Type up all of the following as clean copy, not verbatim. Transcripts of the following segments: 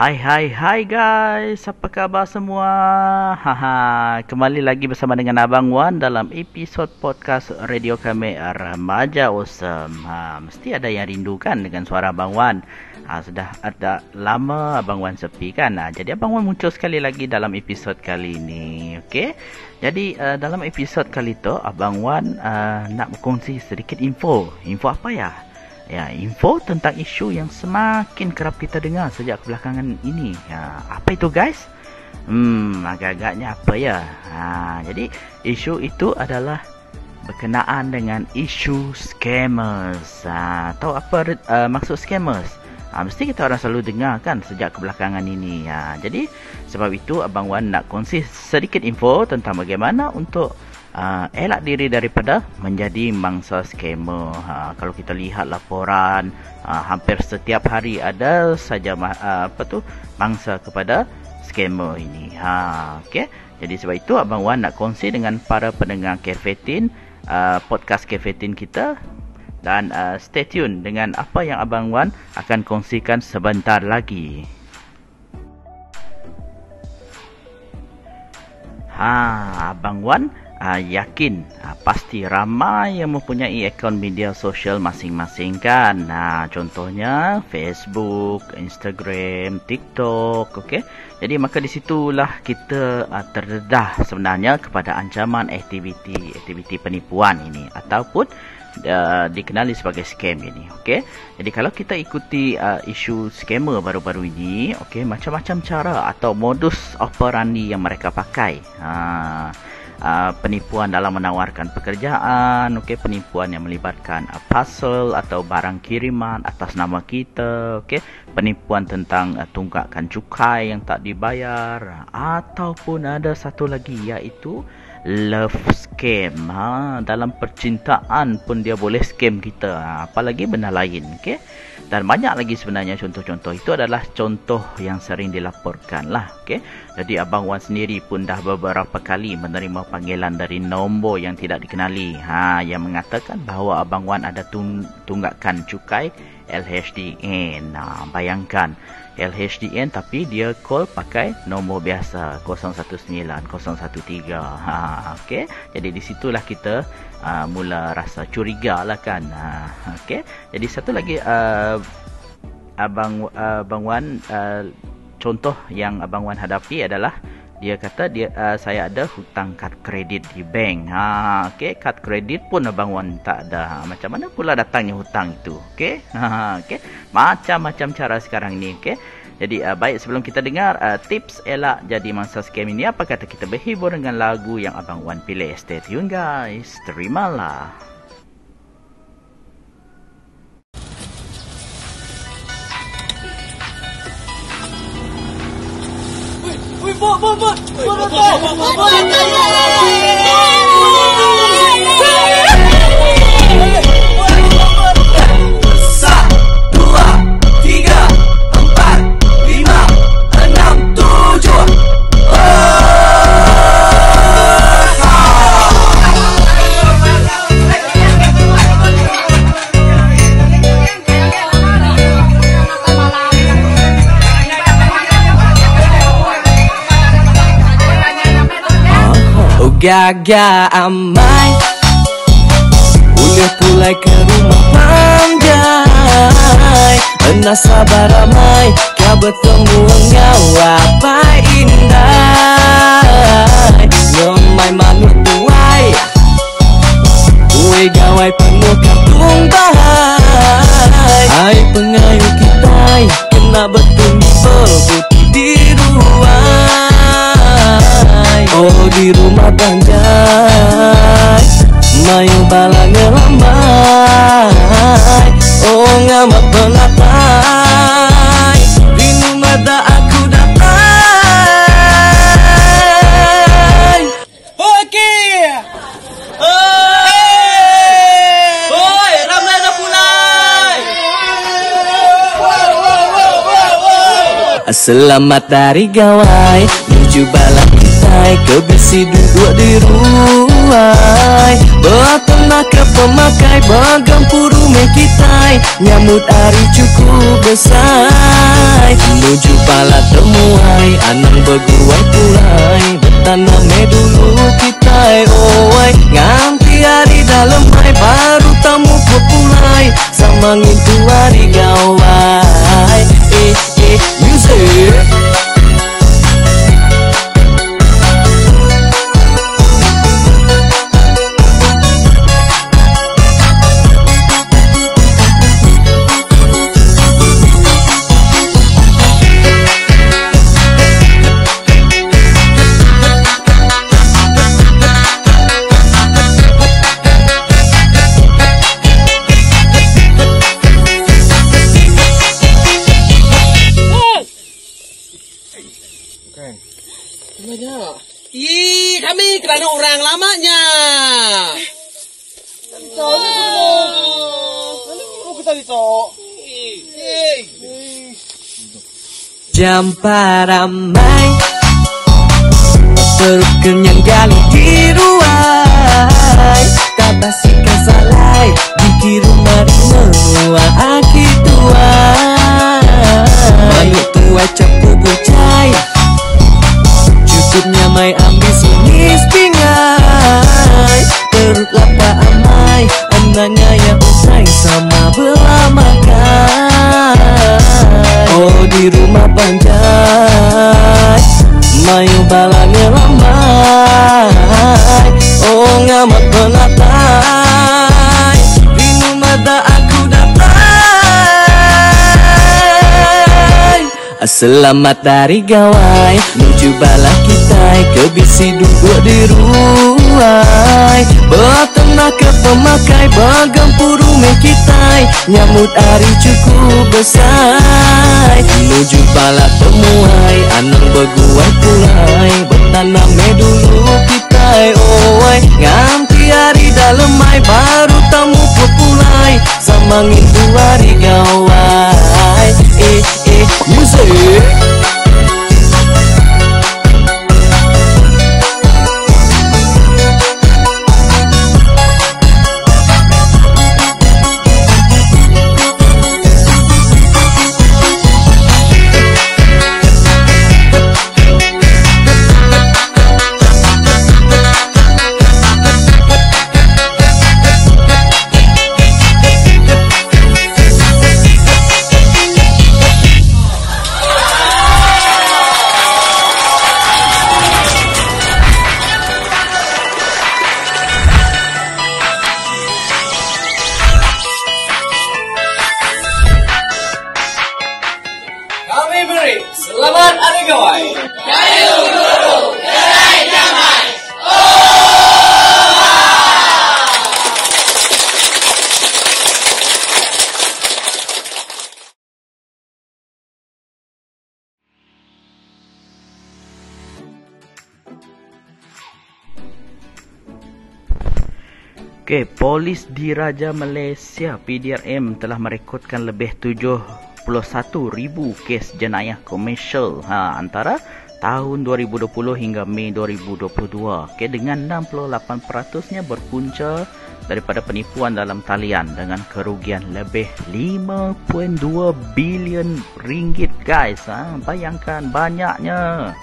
Hai guys, apa khabar semua? Kembali lagi bersama dengan Abang Wan dalam episod podcast radio kami Remaja Awesome. Mesti ada yang rindu kan dengan suara Abang Wan. Sudah ada lama Abang Wan sepi kan. Jadi Abang Wan muncul sekali lagi dalam episod kali ini. Okey. Jadi dalam episod kali itu Abang Wan nak berkongsi sedikit info. Info apa ya? Ya, info tentang isu yang semakin kerap kita dengar sejak kebelakangan ini. Apa itu guys? Agak-agaknya apa ya? Jadi isu itu adalah berkenaan dengan isu scammers. Tahu apa maksud scammers? Mesti kita orang selalu dengar kan sejak kebelakangan ini. Jadi sebab itu Abang Wan nak kongsi sedikit info tentang bagaimana untuk elak diri daripada menjadi mangsa scammer. Kalau kita lihat laporan, hampir setiap hari ada saja mangsa kepada scammer ini. Okey. Jadi sebab itu Abang Wan nak kongsi dengan para pendengar Cafe Tin, podcast Cafe Tin kita, dan stay tune dengan apa yang Abang Wan akan kongsikan sebentar lagi. Abang Wan yakin pasti ramai yang mempunyai akaun media sosial masing-masing kan. Contohnya Facebook, Instagram, TikTok. Okey. Jadi maka di situlah kita terdedah sebenarnya kepada ancaman aktiviti penipuan ini ataupun dikenali sebagai scam ini. Okey. Jadi kalau kita ikuti isu scammer baru-baru ini, okey, macam-macam cara atau modus operandi yang mereka pakai. Penipuan dalam menawarkan pekerjaan, penipuan yang melibatkan parcel atau barang kiriman atas nama kita, penipuan tentang tunggakan cukai yang tak dibayar, ataupun ada satu lagi iaitu love scam. Dalam percintaan pun dia boleh scam kita, apalagi benda lain. Dan banyak lagi sebenarnya contoh-contoh. Itu adalah contoh yang sering dilaporkan lah. Jadi Abang Wan sendiri pun dah beberapa kali menerima panggilan dari nombor yang tidak dikenali, yang mengatakan bahawa Abang Wan ada tunggakan cukai LHDN. Bayangkan LHDN tapi dia call pakai nombor biasa 019 013. Okey. Jadi di situlah kita mula rasa curiga lah kan. Okey. Jadi satu lagi Abang Wan, contoh yang Abang Wan hadapi adalah dia kata saya ada hutang kad kredit di bank. Okey, kad kredit pun Abang Wan tak ada. Macam mana pula datangnya hutang itu? Okey. Okey. Macam-macam cara sekarang ni, okey. Jadi baik, sebelum kita dengar tips elak jadi mangsa scam ini, apa kata kita berhibur dengan lagu yang Abang Wan pilih. Stay tune guys. Terimalah. Gaga amai boleh pulai ke rumah pandai, sabar ramai kau bertemu engkau apa indah. Nyomai manut tuai kue gawai penuh kartung bahai. Hai pengayu kita kena betul berbuti di ruang. Oh di rumah banjai mayu bala ngelambai. Oh ngamak penatai rindu mata aku datai. Okey. Oi, ramai dah mulai. Selamat dari gawai menuju balap ke besi duduk di ruai. Bertenang tengah ke pemakai bergempuru mekitai nyamut hari cukup besar menuju pala temuai anang berguai pulai bertanam dulu kitai oi nganti hari dalam mai baru tamu populai samangin tu hari gawai music. Ih, kami kerana orang lamanya. Jam paramai terus kenyang gali diruai tabasikan salai dikiru mari menua aki tua banyak tua capu bocai cukupnya mai ambil sinis pingai perut lapar amai anaknya yang usai sama belah makan oh di rumah panjai mayu balanya lambai oh ngamat penatai rindu mata aku datai selamat hari gawai menuju bala kitai kebisi duduk di ruai bertengah ke pemakai bergempuru mekitai nyamut hari cukup besar menuju bala temuai anang berguai pulai bertanam dulu kitai oi nganti hari dalam mai baru tamu populai samangin tu hari gawai music. Selamat hari gawai. Kayu guru, gerai damai. Okey, Polis Diraja Malaysia PDRM telah merekodkan lebih 71,000 kes jenayah komersial antara tahun 2020 hingga Mei 2022. Okey, dengan 68%-nya berpunca daripada penipuan dalam talian dengan kerugian lebih 5.2 bilion ringgit, guys. Bayangkan banyaknya.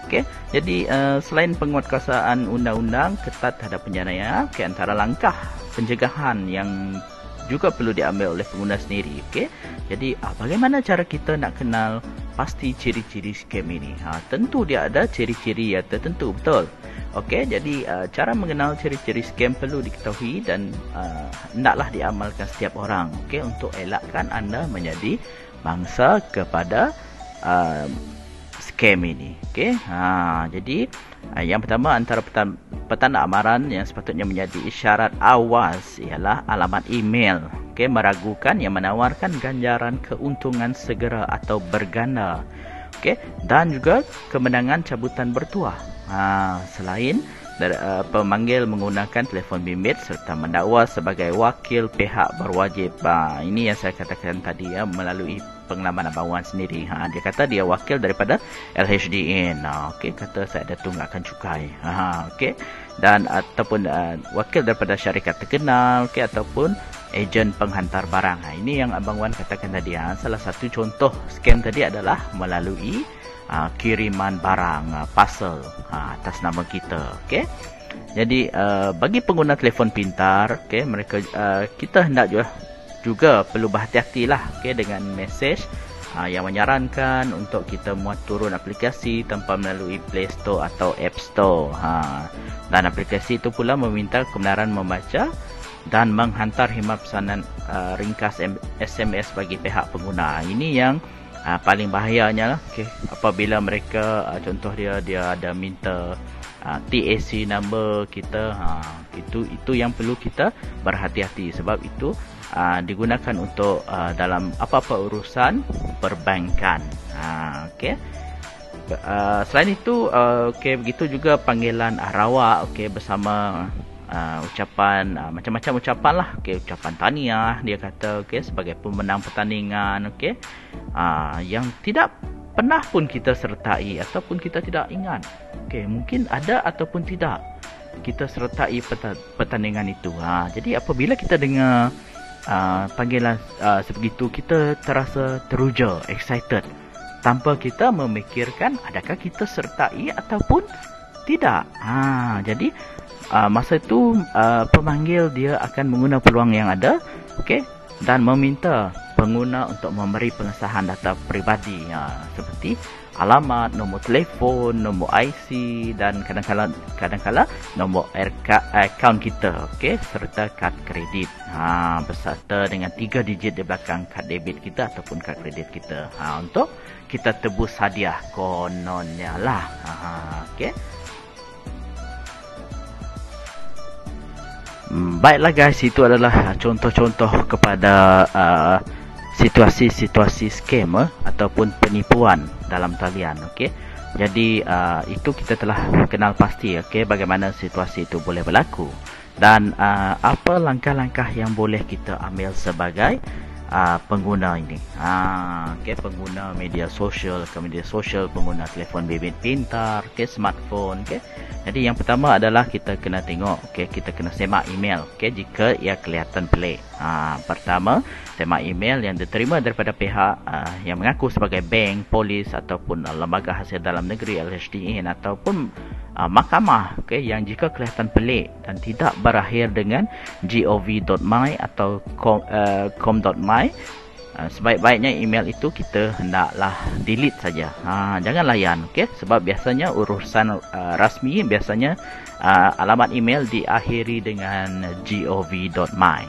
Okey, jadi selain penguatkuasaan undang-undang ketat terhadap penjenayah, antara langkah pencegahan yang juga perlu diambil oleh pengguna sendiri. Okey, jadi bagaimana cara kita nak kenal pasti ciri-ciri scam ini? Tentu dia ada ciri-ciri yang tertentu, betul. Okey, jadi cara mengenal ciri-ciri scam perlu diketahui dan hendaklah diamalkan setiap orang. Okey, untuk elakkan anda menjadi mangsa kepada scam ini. Okey, jadi yang pertama antara petanda amaran yang sepatutnya menjadi isyarat awas ialah alamat email. Okey, meragukan yang menawarkan ganjaran keuntungan segera atau berganda. Okey, dan juga kemenangan cabutan bertuah. Selain pemanggil menggunakan telefon bimbit serta mendakwa sebagai wakil pihak berwajib. Ini yang saya katakan tadi, melalui pengalaman Abang Wan sendiri. Dia kata dia wakil daripada LHDN. Okey, kata saya ada tunggakan cukai. Okey. Dan ataupun wakil daripada syarikat terkenal, okey, ataupun ejen penghantar barang. Ini yang Abang Wan katakan tadi. Salah satu contoh scam tadi adalah melalui kiriman barang parcel atas nama kita. Okey. Jadi bagi pengguna telefon pintar, okey, mereka kita hendak juga perlu berhati-hatilah, okey, dengan mesej yang menyarankan untuk kita muat turun aplikasi tanpa melalui Play Store atau App Store. Dan aplikasi itu pula meminta kebenaran membaca dan menghantar khidmat pesanan ringkas SMS bagi pihak pengguna. Ini yang paling bahayanya lah. Okay. Apabila mereka contoh dia ada minta TAC number kita, itu yang perlu kita berhati-hati, sebab itu digunakan untuk dalam apa-apa urusan perbankan. Okey. Selain itu, okey, begitu juga panggilan rawak, okey, bersama ucapan macam-macam ucapan lah, okey, ucapan tahniah dia kata, okey, sebagai pemenang pertandingan, okey, yang tidak pernah pun kita sertai ataupun kita tidak ingat, okey, mungkin ada ataupun tidak kita sertai pertandingan itu. Jadi apabila kita dengar panggilan sebegitu, kita terasa teruja, excited, tanpa kita memikirkan adakah kita sertai ataupun tidak. Jadi masa itu pemanggil dia akan mengguna peluang yang ada, okey, dan meminta pengguna untuk memberi pengesahan data peribadi, seperti alamat, nombor telefon, nombor IC dan kadang-kala nombor akaun kita, okey, serta kad kredit, beserta dengan 3 digit di belakang kad debit kita ataupun kad kredit kita, untuk kita tebus hadiah kononnya lah. Okey. Baiklah guys, itu adalah contoh-contoh kepada situasi-situasi scam ataupun penipuan dalam talian. Okey. Jadi itu kita telah kenal pasti, okey, bagaimana situasi itu boleh berlaku dan apa langkah-langkah yang boleh kita ambil sebagai pengguna ini. Okey, pengguna media sosial, pengguna telefon bimbit pintar, okey, smartphone, okey. Jadi yang pertama adalah kita kena tengok, okey, kita kena semak email, okey, jika ia kelihatan pelik. Pertama, semak email yang diterima daripada pihak yang mengaku sebagai bank, polis ataupun lembaga hasil dalam negeri LHDN ataupun mahkamah, okey, yang jika kelihatan pelik dan tidak berakhir dengan gov.my atau com.my, sebaik-baiknya email itu kita hendaklah delete saja. Jangan layan, okey, sebab biasanya urusan rasmi biasanya alamat email diakhiri dengan gov.my.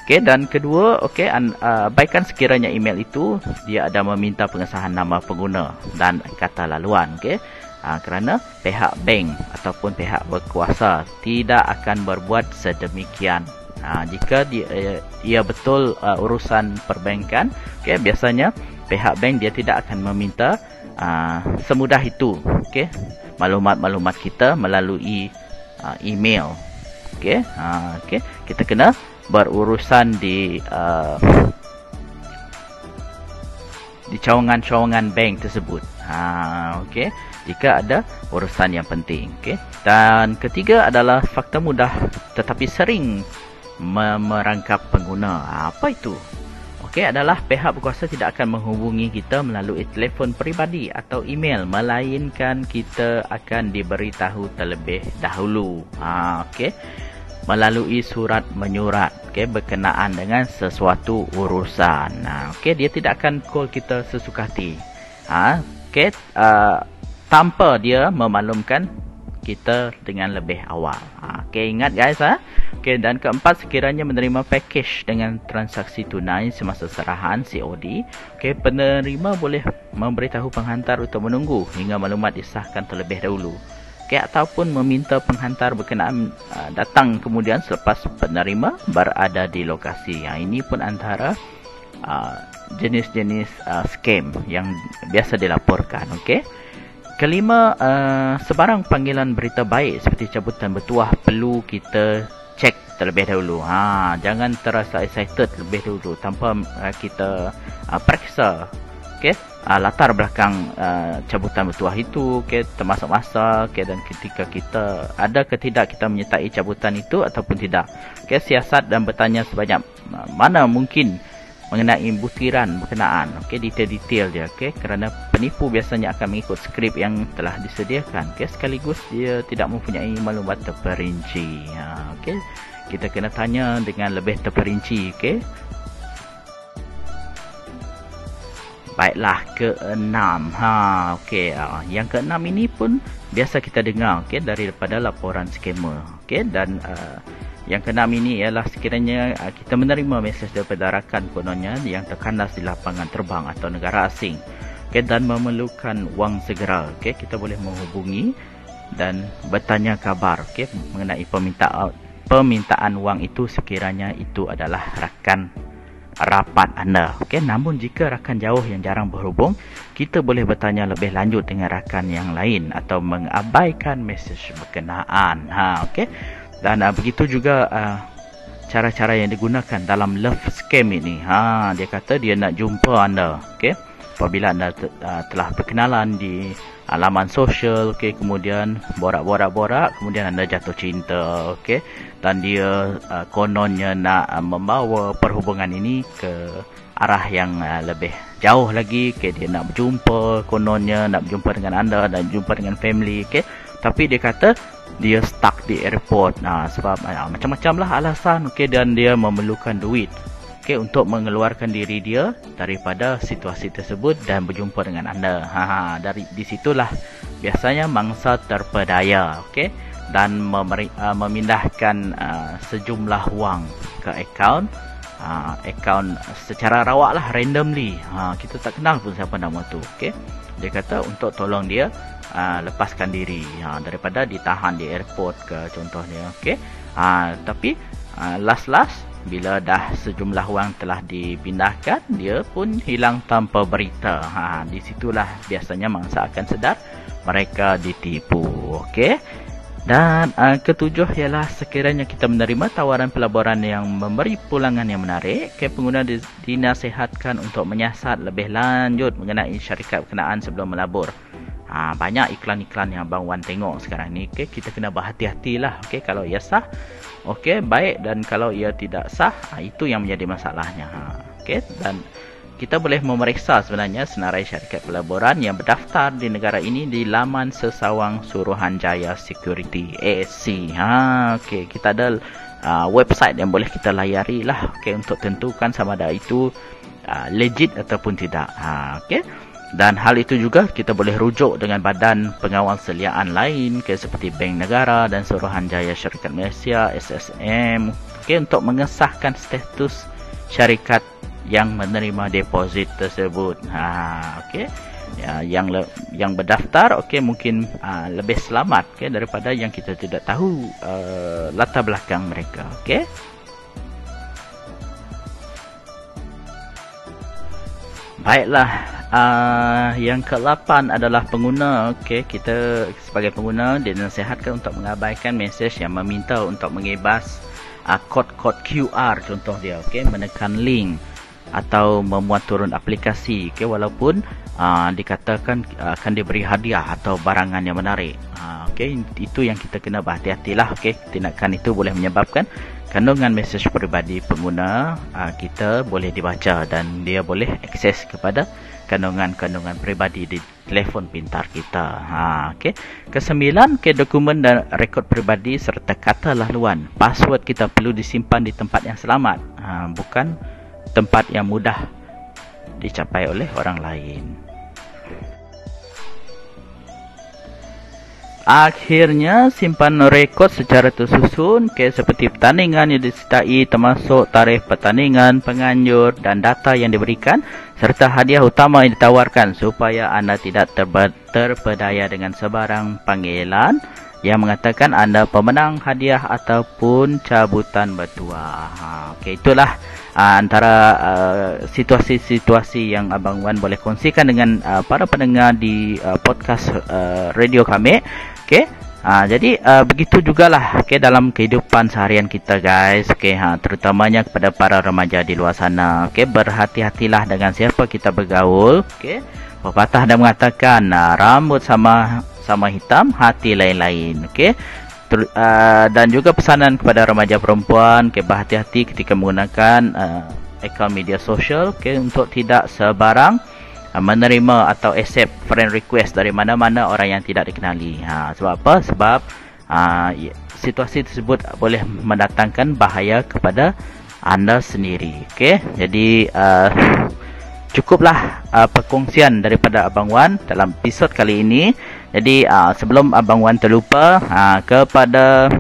Okey, dan kedua, okey, abaikan sekiranya email itu dia ada meminta pengesahan nama pengguna dan kata laluan, okey. Kerana pihak bank ataupun pihak berkuasa tidak akan berbuat sedemikian. Jika ia betul urusan perbankan, okay, biasanya pihak bank dia tidak akan meminta semudah itu, okay, maklumat-maklumat kita melalui email. Okay, okay, kita kena berurusan di cawangan-cawangan bank tersebut. Okay, jika ada urusan yang penting. Okay. Dan ketiga adalah fakta mudah tetapi sering merangkap pengguna. Apa itu? Okey, adalah pihak berkuasa tidak akan menghubungi kita melalui telefon peribadi atau email, melainkan kita akan diberitahu terlebih dahulu. Okey, melalui surat menyurat, okey, berkenaan dengan sesuatu urusan. Okey, dia tidak akan call kita sesuka hati. Okey, tanpa dia memaklumkan kita dengan lebih awal. Okey, ingat guys. Okey, dan keempat, sekiranya menerima package dengan transaksi tunai semasa serahan COD, okey, penerima boleh memberitahu penghantar untuk menunggu hingga maklumat disahkan terlebih dahulu. Okey, ataupun meminta penghantar berkenaan datang kemudian selepas penerima berada di lokasi. Ini pun antara jenis-jenis scam yang biasa dilaporkan. Okey. Kelima, sebarang panggilan berita baik seperti cabutan bertuah perlu kita cek terlebih dahulu. Jangan terasa excited lebih dulu tanpa kita periksa latar belakang cabutan bertuah itu, termasuk masa, dan ketika kita ada ke tidak kita menyertai cabutan itu ataupun tidak. Siasat dan bertanya sebanyak mana mungkin mengenai butiran berkenaan, detail-detail dia, kerana penipu biasanya akan mengikut skrip yang telah disediakan, sekaligus dia tidak mempunyai maklumat terperinci. Kita kena tanya dengan lebih terperinci. Baiklah, keenam. Yang keenam ini pun biasa kita dengar daripada laporan skamer. Dan yang keenam ini ialah sekiranya kita menerima mesej daripada rakan kononnya yang terkandas di lapangan terbang atau negara asing, dan memerlukan wang segera, kita boleh menghubungi dan bertanya kabar mengenai permintaan wang itu sekiranya itu adalah rakan rapat anda. Namun jika rakan jauh yang jarang berhubung, kita boleh bertanya lebih lanjut dengan rakan yang lain atau mengabaikan mesej berkenaan. Dan begitu juga cara-cara yang digunakan dalam love scam ini. Dia kata dia nak jumpa anda, apabila anda telah berkenalan di laman sosial, kemudian borak-borak, kemudian anda jatuh cinta, dan dia kononnya nak membawa perhubungan ini ke arah yang lebih jauh lagi, dia nak berjumpa, kononnya nak berjumpa dengan anda dan jumpa dengan family, tapi dia kata dia stuck di airport, sebab macam-macam lah alasan, dan dia memerlukan duit untuk mengeluarkan diri dia daripada situasi tersebut dan berjumpa dengan anda. Dari disitulah biasanya mangsa terpedaya, dan memindahkan sejumlah wang ke akaun secara rawak lah, randomly. Kita tak kenal pun siapa nama tu. Dia kata untuk tolong dia lepaskan diri daripada ditahan di airport ke contohnya. Tapi last bila dah sejumlah wang telah dipindahkan, dia pun hilang tanpa berita. Di situlah biasanya mangsa akan sedar mereka ditipu. Dan ketujuh ialah sekiranya kita menerima tawaran pelaburan yang memberi pulangan yang menarik, pengguna dinasihatkan untuk menyiasat lebih lanjut mengenai syarikat berkenaan sebelum melabur. Banyak iklan-iklan yang Abang Wan tengok sekarang ni, kita kena berhati-hatilah. Kalau ia sah, baik, dan kalau ia tidak sah, itu yang menjadi masalahnya. Dan kita boleh memeriksa sebenarnya senarai syarikat pelaburan yang berdaftar di negara ini di laman Sesawang Suruhanjaya Security ASC. Kita ada website yang boleh kita layari lah, untuk tentukan sama ada itu legit ataupun tidak. Dan hal itu juga kita boleh rujuk dengan badan pengawal seliaan lain, seperti Bank Negara dan Suruhanjaya Syarikat Malaysia SSM, untuk mengesahkan status syarikat yang menerima deposit tersebut. Yang berdaftar mungkin lebih selamat daripada yang kita tidak tahu latar belakang mereka. Baiklah, yang ke-8 adalah pengguna. Kita sebagai pengguna dinasihatkan untuk mengabaikan mesej yang meminta untuk mengibas kod-kod QR contoh dia, menekan link atau memuat turun aplikasi, walaupun dikatakan akan diberi hadiah atau barangan yang menarik. Itu yang kita kena berhati-hatilah. Tindakan itu boleh menyebabkan kandungan mesej peribadi pengguna kita boleh dibaca dan dia boleh akses kepada kandungan-kandungan peribadi di telefon pintar kita. Kesembilan, dokumen dan rekod peribadi serta kata laluan. Password kita perlu disimpan di tempat yang selamat, bukan tempat yang mudah dicapai oleh orang lain. Akhirnya, simpan rekod secara tersusun, seperti pertandingan yang disertai, termasuk tarikh pertandingan, penganjur dan data yang diberikan, serta hadiah utama yang ditawarkan, supaya anda tidak terpedaya dengan sebarang panggilan yang mengatakan anda pemenang hadiah ataupun cabutan bertuah. Itulah antara situasi-situasi yang Abang Wan boleh kongsikan dengan para pendengar di podcast radio kami. Jadi begitu jugalah dalam kehidupan seharian kita guys. Terutamanya kepada para remaja di luar sana. Berhati-hatilah dengan siapa kita bergaul. Pepatah dah mengatakan rambut sama hitam, hati lain-lain. Dan juga pesanan kepada remaja perempuan, berhati-hati ketika menggunakan akaun media sosial, untuk tidak sebarang menerima atau accept friend request dari mana-mana orang yang tidak dikenali. Sebab apa? Sebab situasi tersebut boleh mendatangkan bahaya kepada anda sendiri. Jadi cukuplah perkongsian daripada Abang Wan dalam episod kali ini. Jadi sebelum Abang Wan terlupa, kepada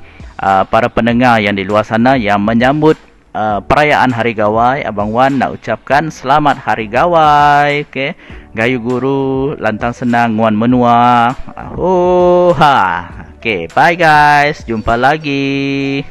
para pendengar yang di luar sana yang menyambut perayaan Hari Gawai, Abang Wan nak ucapkan selamat Hari Gawai. Gayu guru, lantang senang, Wan menua. Bye guys, jumpa lagi.